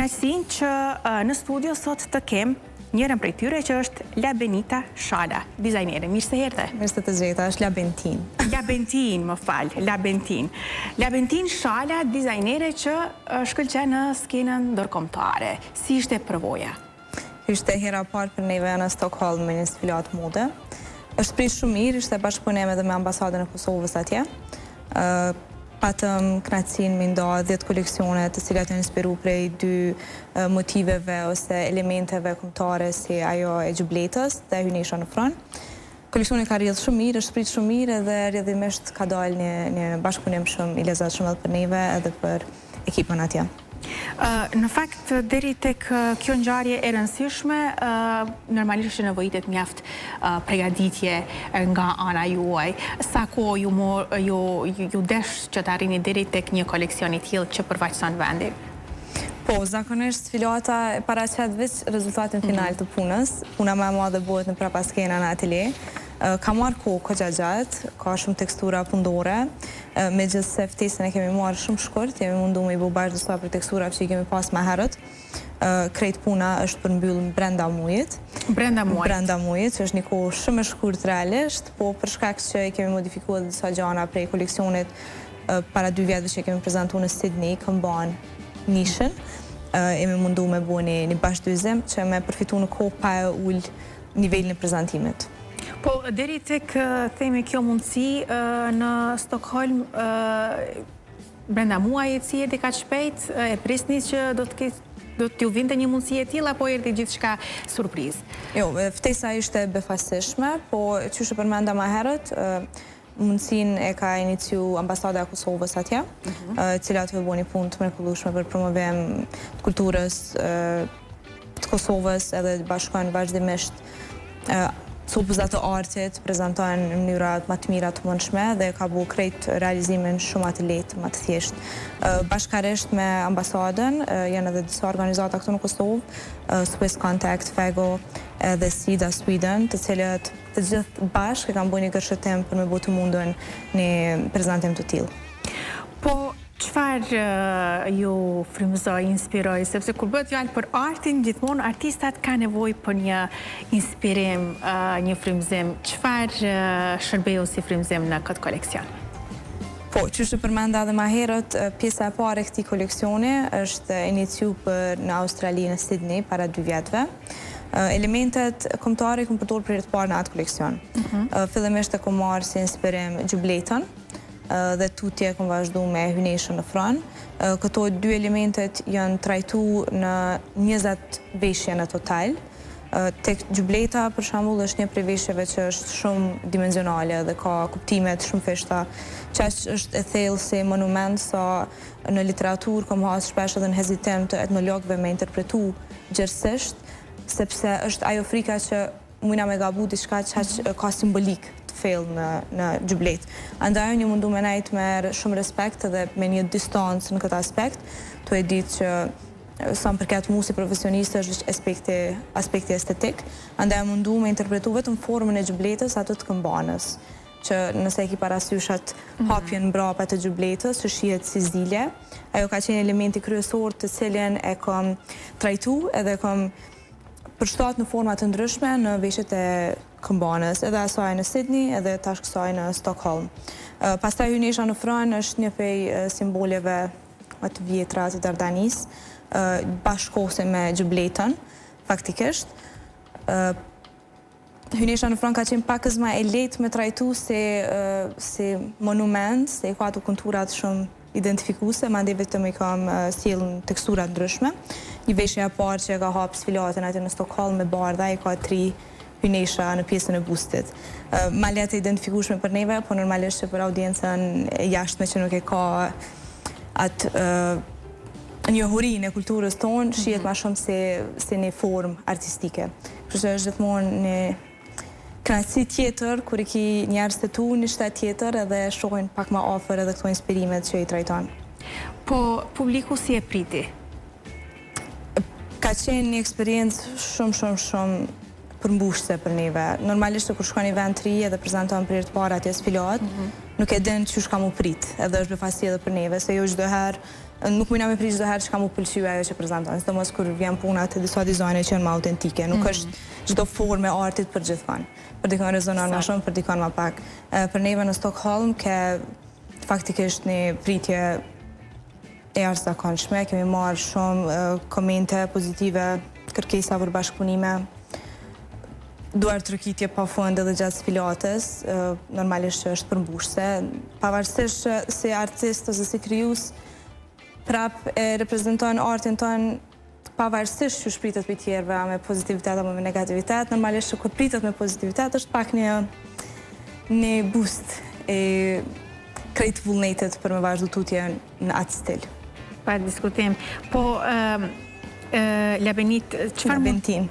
kënaqësinë që në studio sot të kem njërën prej tyre që është Labenita Shala, dizajnere. Mirë se erdhe. Mirë se të gjeta, është Labentin. Labentin, më falë, Labentin. Labentin Shala, dizajnere që shkëlqen në skenën ndërkombëtare. Si ishte përvoja? Ishte hera parë për neve në Stockholm me një sfilat mode. Është prish shumë mirë, ishte bashkëpunim edhe me ambasadën e Kosovës atje. Patëm kënaqësinë me nda 10 koleksione të cilat janë inspiru prej 2 motiveve ose elementeve kombëtare si ajo e gjubletës dhe hynesha në fron. Koleksioni ka rrjedhë shumë mirë, është prit shumë mirë edhe rrjedhimisht ka dalë një bashkëpunim shumë i lezetshëm edhe për neve edhe për ekipën atje. Në fakt, deri tek kjo ngjarje e rëndësishme, normalisht nevojitet mjaft përgatitje nga ana juaj. Sa kohë ju desh që të arrini deri tek një koleksion i tillë që përfaqëson vendin? Po, zakonisht sfilata paraqet veç rezultatin final të punës. Puna më e madhe bëhet në prapaskena në atele. Ka marrë kohë kogja gjatë, ka shumë tekstura pundore, me gjithë se ftesën e kemi marrë shumë shkurt, jemi mundu me i bu bashkë dësa për teksturat që i kemi pas më herët. Krejt puna është përmbyllë brenda mujit. Brenda mujit? Brenda mujit, që është një kohë shumë e shkurt realisht, po për shkak që i kemi modifikuar disa gjana prej koleksionit para 2 vjetëve që i kemi prezentu në Sydney, këmban nishën, jemi mundu me bu një bashkëdyzim që me përfitu në kohë pa e ullë nivelin e prezentimit. Po, deri tek themi kjo mundësi në Stockholm, brenda muajit si erdhi kaq shpejt, e prisni që do t'ju vinte një mundësi e tillë apo erdhi gjithçka surprizë? Jo, ftesa ishte befasishme, po qysh e përmenda më herët, mundësinë e ka iniciu ambasada e Kosovës atje, cilat të bëni punë të mrekullueshme për promovim të kulturës të Kosovës edhe bashkojnë vazhdimisht supëzat të artit, prezentojnë në mënyrat më të mira të mundshme dhe ka bu krejt realizimin shumë më të lehtë, më të thjeshtë. Bashkarisht me ambasadën, janë edhe disa organizata këtu në Kosovë, Swiss Contact, Fego dhe SIDA Sweden, të cilët të gjithë bashkë kanë bërë një gërshëtim për me bu të mundën një prezentim të tillë. Po, çfarë ju frymëzoi, inspiroi, sepse kur bëhet fjalë për artin, gjithmonë artistat kanë nevojë për një inspirim, një frymëzim. Çfarë shërbeu si frymëzim në këtë koleksion? Po, qysh e përmenda edhe më herët, pjesa e parë e këtij koleksioni është iniciu në Australi në Sydney para 2 vjetëve. Elementet kombëtare i kam përdorur për herë të parë në atë koleksion. Fillimisht e kam marrë si inspirim gjubletën, dhe tutje kom vazhdu me hyneshën në fron. Këto 2 elementet janë trajtu në 20 veshje në total. Tek gjubleta, për shembull, është një prej veshjeve që është shumë dimensionale dhe ka kuptimet shumë fishta, që është e thellë si monument, sa në literaturë kom has shpesh edhe në hezitim të etnologëve me interpretu gjërësisht, sepse është ajo frika që mujna me gabu diçka që ka simbolik në gjublet. Andaj një mundu me najt me shumë respekt dhe me një distancë në këtë aspekt, të e ditë që sa më përket mu si profesionistë është aspekti estetik, andaj mundu me interpretu vetëm formën e gjubletës atë të këmbanës, që nëse e ki parasyshat hapjen mbrapa të gjubletës, që shihet si zile, ajo ka qenë elementi kryesor të cilin e kom trajtu edhe kom përshtat në format të ndryshme në veshjet e këmbanës, edhe asaj në Sydney, edhe tash kësaj në Stockholm. Pastaj hynesha në fron është një prej simboleve më të vjetra të Dardanis, bashkëkohse me gjubletën, faktikisht. Hynesha në fron ka qenë pakës më e lehtë me trajtu si monument, se i ka ato konturat shumë identifikuse, mandej vetëm i kam sjellën teksturat ndryshme. Një veshje e parë që ka hapë sfilatën aty në Stockholm me bardha, i ka 3 hynesha në pjesën e bustit. Ma lehtë e identifikueshme për neve, po normalisht që për audiencën e jashtme që nuk e ka atë njohurinë e kulturës tonë, shihet ma shumë si një formë artistike. Kështu që është gjithmonë një kënaqësi tjetër, kur i ki njerëz të tu, një shtet tjetër edhe shohin pak ma afër edhe këto inspirimet që i trajton. Po, publiku si e priti? Ka qenë një eksperiencë shumë përmbushse për neve. Normalisht kur shkon një vend të ri edhe prezenton për herë të parë atje sfilat, nuk e din çu kam u prit, edhe është befasi edhe për neve, se jo çdo herë nuk mujna me prish çdo herë që ka mu pëlqyer ajo që prezanton, sidomos kur vjen puna te disa dizajne që janë më autentike, nuk është çdo formë e artit për gjithmonë. Për dikon rezonon më shumë, për dikon më pak. Për neve në Stockholm ke faktikisht një pritje e jashtëzakonshme, kemi marrë shumë komente pozitive, kërkesa për bashkëpunime, duar trokitje pafund edhe gjatë sfilatës, normalisht që është përmbushse, pavarësisht si artist ose si krijues prap e reprezenton artin ton pavarësisht që shpritet për tjerëve me pozitivitet apo me negativitet, normalisht që kur pritet me pozitivitet është pak një boost e krejt vullnetit për me vazhdu tutje në atë stil. Pa diskutim. Po, Labenit, qëfar Labentin.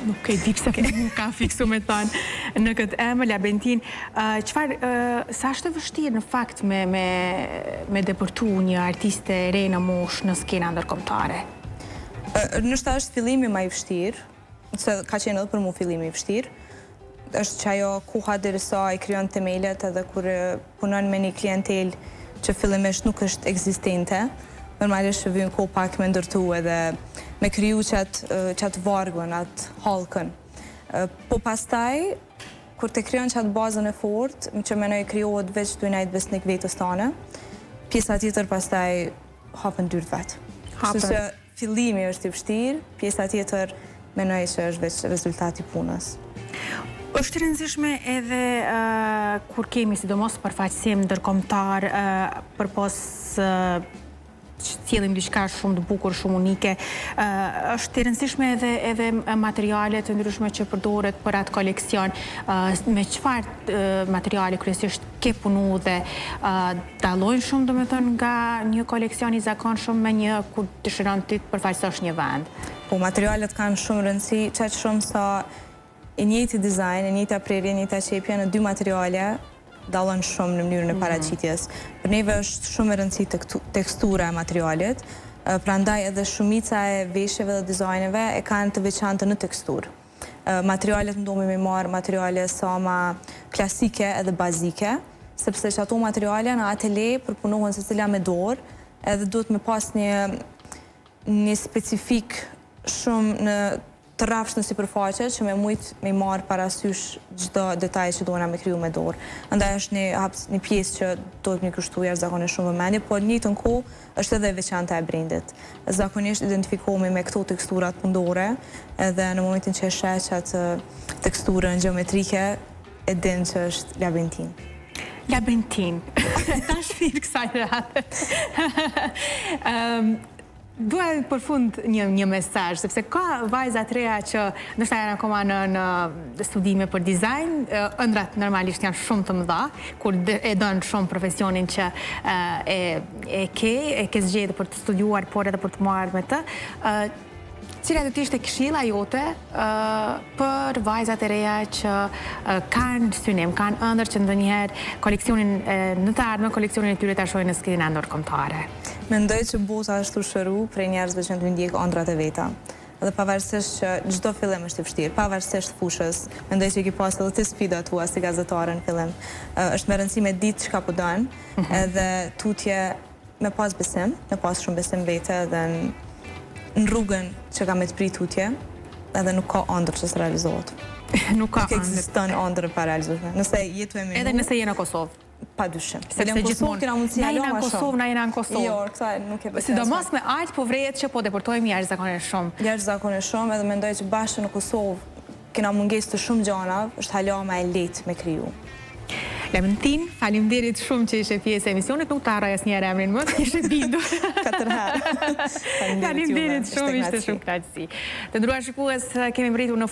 Nuk e di pse nuk ka fiksu me thanë në këtë emër, Labentin. Sa është të vështirë në fakt me depërtu një artiste re në mosh në skena ndërkombëtare? Nështë është fillimi ma i vështirë, se ka qenë edhe për mu fillimi i vështirë. është që ajo koha derisa i kryon themelet edhe kur punon me një klientel që fillimisht nuk është eksistente, normalisht që vjen kohë pak me ndërtu edhe me kriju qatë vargën, atë halkën. Po pastaj, kur të kryon qatë bazën e fort, që menoj kryohet veç të najtë besnik vetës tane, pjesa tjetër pastaj hapën dyrt vetë. Kështu që fillimi është i vështirë, pjesa tjetër menoj që është veç rezultati punës. Është rëndësishme edhe kur kemi sidomos përfaqësim ndërkombëtar përpos që cilëm diçka shumë të bukur, shumë unike, është rëndësishme edhe materiale të ndryshme që përdoret për atë koleksion. Me çfarë materiale kryesisht ke punu dhe dallojnë shumë, domethënë, nga një koleksion i zakonshëm me një kur dëshiron ti të përfaqësosh një vend? Po, materialet kanë shumë rëndësi, çaq shumë sa e njëjti dizajn, e njëjta prerje, e njëjta qepje në dy materiale dallon shumë në mënyrën e paraqitjes. Për neve është shumë e rëndësishme tekstura e materialit, prandaj edhe shumica e veshjeve dhe dizajneve e kanë të veçantë në teksturë. Materialet mundohemi me marrë materiale sa ma klasike edhe bazike, sepse që ato materiale në atele përpunohen secila me dorë, edhe duhet me pas një specifik shumë në të rrafsh në sipërfaqe që me mujtë me marë parasysh çdo detaj që duhena me kriju me dorë. Andaj është një pjesë që duhet me kushtu jashtëzakonisht shumë vëmendje, por në njëjtën kohë është edhe veçanta e brendit. Zakonisht identifikohemi me këto teksturat pundore, edhe në momentin që e sheh atë teksturën gjeometrike, e din që është labentin. Labentin. Ta shpirë kësaj rrate. Dua për fund një mesazh, sepse ka vajza të reja që ndoshta janë akoma në studime për dizajn, ëndrat normalisht janë shumë të mëdha, kur e don shumë profesionin që e ke zgjedhur për të studiuar, por edhe për të marrë me të. Cila do të ishte këshilla jote për vajzat e reja që kanë synim, kanë ëndër që ndonjëherë koleksionin në të ardhmen, koleksionin e tyre ta shohin në skenën ndërkombëtare? Mendoj që bota është ushëru prej njerëzve që të ndjek ëndrat e veta. Dhe pavarësisht që çdo fillim është i vështirë, pavarësisht fushës, mendoj që ki pas edhe të sfidat tua si gazetare në fillim. Është me rëndësi me ditë çka po don, edhe tutje me pas besim, me pas shumë besim vete dhe në rrugën që ka me të prit tutje, edhe nuk ka ëndër që së realizohet. Nuk ekziston ëndër pa realizuar. Nëse jetu e menu... Edhe nëse je në Kosovë. Pa dyshim. Sepse gjithmonë kena mundësi na jena në Kosovë, na jena në Kosovë. Jo, kësa nuk e besoj. Sidomos me aq po vrejet që po deportojmë jashtëzakonisht shumë. Jashtëzakonisht shumë, edhe mendoj që bashkë në Kosovë kena mungesë të shumë gjanave, është hala më e lehtë me kriju. Labentin, faleminderit shumë që ishe pjesë e emisionit, nuk të harroj asnjëherë emrin më, ishe bindur. 4 herë. Faleminderit shumë, ishte shumë kënaqësi. Të nderuar shikues, kemi mbërritur në